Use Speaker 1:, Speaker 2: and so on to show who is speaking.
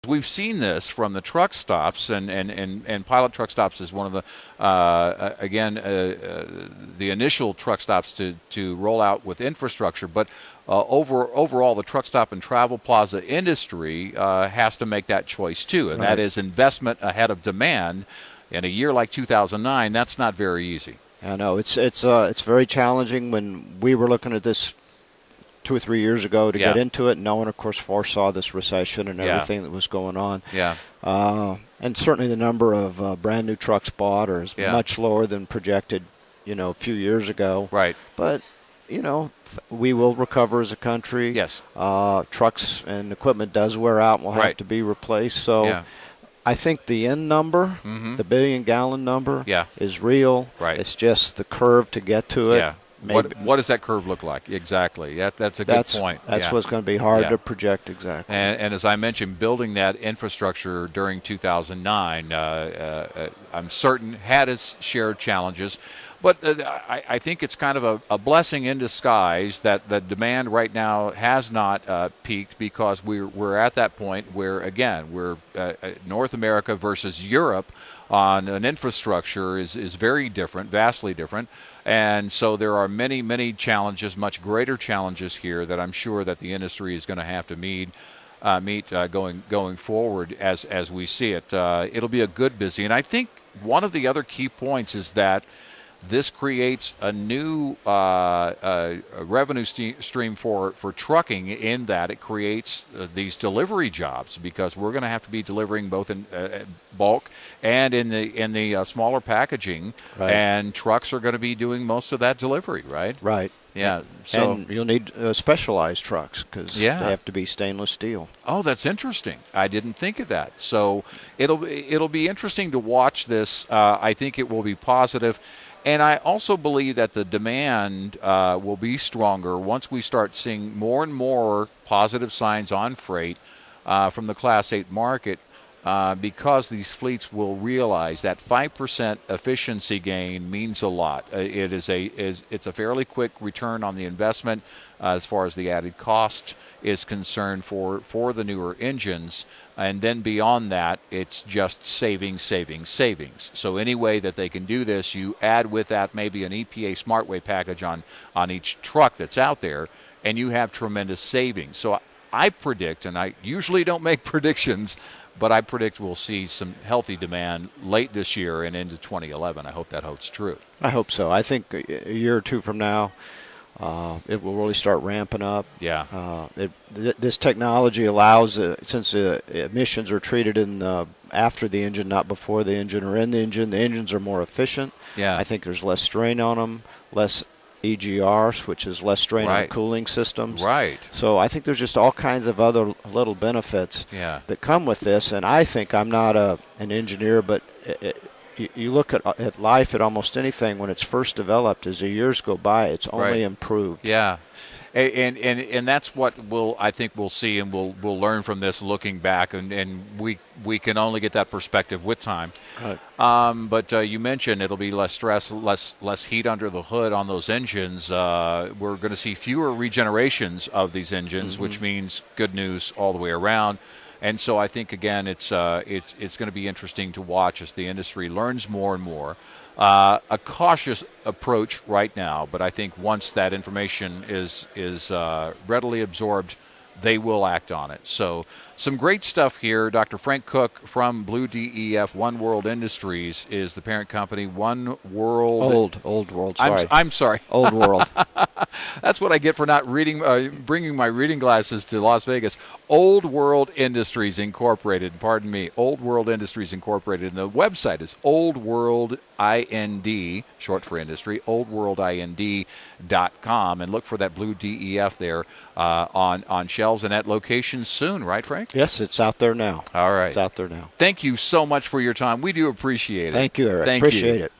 Speaker 1: We've seen this from the truck stops, and Pilot Truck Stops is one of the, the initial truck stops to roll out with infrastructure. But overall, the truck stop and travel plaza industry has to make that choice too, and
Speaker 2: Right.
Speaker 1: that is investment ahead of demand. In a year like 2009, that's not very easy.
Speaker 2: I know it's very challenging. When we were looking at this 2 or 3 years ago to
Speaker 1: Yeah.
Speaker 2: get into it, no one, of course, foresaw this recession and
Speaker 1: Yeah.
Speaker 2: everything that was going on.
Speaker 1: Yeah.
Speaker 2: And certainly the number of brand new trucks bought is
Speaker 1: Yeah.
Speaker 2: much lower than projected, a few years ago.
Speaker 1: Right.
Speaker 2: But, we will recover as a country.
Speaker 1: Yes.
Speaker 2: Trucks and equipment does wear out and will have
Speaker 1: Right.
Speaker 2: to be replaced. So
Speaker 1: Yeah.
Speaker 2: I think the end number, the billion-gallon number,
Speaker 1: Yeah.
Speaker 2: is real.
Speaker 1: Right.
Speaker 2: It's just the curve to get to it.
Speaker 1: Yeah. What does that curve look like? Exactly. That's a good point.
Speaker 2: That's
Speaker 1: Yeah.
Speaker 2: what's going to be hard
Speaker 1: Yeah.
Speaker 2: to project exactly.
Speaker 1: And as I mentioned, building that infrastructure during 2009, I'm certain had its share of challenges. But I think it's kind of a blessing in disguise that the demand right now has not peaked, because we're at that point where, again, we're North America versus Europe on an infrastructure is very different, vastly different. And so there are many, many challenges, much greater challenges here that I'm sure that the industry is going to have to meet going forward as we see it. It'll be a good busy. And I think one of the other key points is that this creates a new revenue stream for trucking, in that it creates these delivery jobs, because we're going to have to be delivering both in bulk and in the smaller packaging,
Speaker 2: Right.
Speaker 1: and trucks are going to be doing most of that delivery, right?
Speaker 2: Right.
Speaker 1: Yeah. So,
Speaker 2: And you'll need specialized trucks because
Speaker 1: Yeah.
Speaker 2: they have to be stainless steel.
Speaker 1: oh, that's interesting. I didn't think of that. So it'll be interesting to watch this. I think it will be positive. And I also believe that the demand will be stronger once we start seeing more and more positive signs on freight from the Class 8 market, because these fleets will realize that 5% efficiency gain means a lot. It's a fairly quick return on the investment as far as the added cost is concerned for the newer engines. And then beyond that, it's just savings. So any way that they can do this, you add with that maybe an EPA SmartWay package on each truck that's out there, and you have tremendous savings. So I predict, and I usually don't make predictions, but I predict we'll see some healthy demand late this year and into 2011. I hope that holds true.
Speaker 2: I hope so. I think a year or two from now, it will really start ramping up.
Speaker 1: Yeah.
Speaker 2: This technology allows, since emissions are treated after the engine, not before the engine or in the engines are more efficient.
Speaker 1: Yeah.
Speaker 2: I think there's less strain on them, less EGRs, which is less strain on the
Speaker 1: Right.
Speaker 2: cooling systems.
Speaker 1: Right.
Speaker 2: So I think there's just all kinds of other little benefits
Speaker 1: Yeah.
Speaker 2: that come with this. And I think, I'm not an engineer, but you look at life, at almost anything when it's first developed, as the years go by, it's only
Speaker 1: Right.
Speaker 2: improved.
Speaker 1: Yeah. And that's what I think we'll see, and we'll learn from this looking back, and we can only get that perspective with time.
Speaker 2: Right.
Speaker 1: But you mentioned it'll be less stress, less heat under the hood on those engines. We're going to see fewer regenerations of these engines, which means good news all the way around. And so I think, again, it's going to be interesting to watch as the industry learns more and more. A cautious approach right now, but I think once that information is readily absorbed, they will act on it. So some great stuff here. Dr. Frank Cook from Blue DEF, One World Industries is the parent company. One World.
Speaker 2: Old World. Sorry.
Speaker 1: I'm sorry.
Speaker 2: Old World.
Speaker 1: That's what I get for not bringing my reading glasses to Las Vegas. Old World Industries Incorporated. Pardon me. Old World Industries Incorporated. And the website is Old World IND, short for industry, oldworldind.com, and look for that Blue DEF there on shelves and at locations soon, right, Frank?
Speaker 2: Yes, it's out there now.
Speaker 1: All right.
Speaker 2: It's out there now.
Speaker 1: Thank you so much for your time. We do appreciate it.
Speaker 2: Thank you, Eric.
Speaker 1: Thank
Speaker 2: Appreciate
Speaker 1: you.
Speaker 2: it.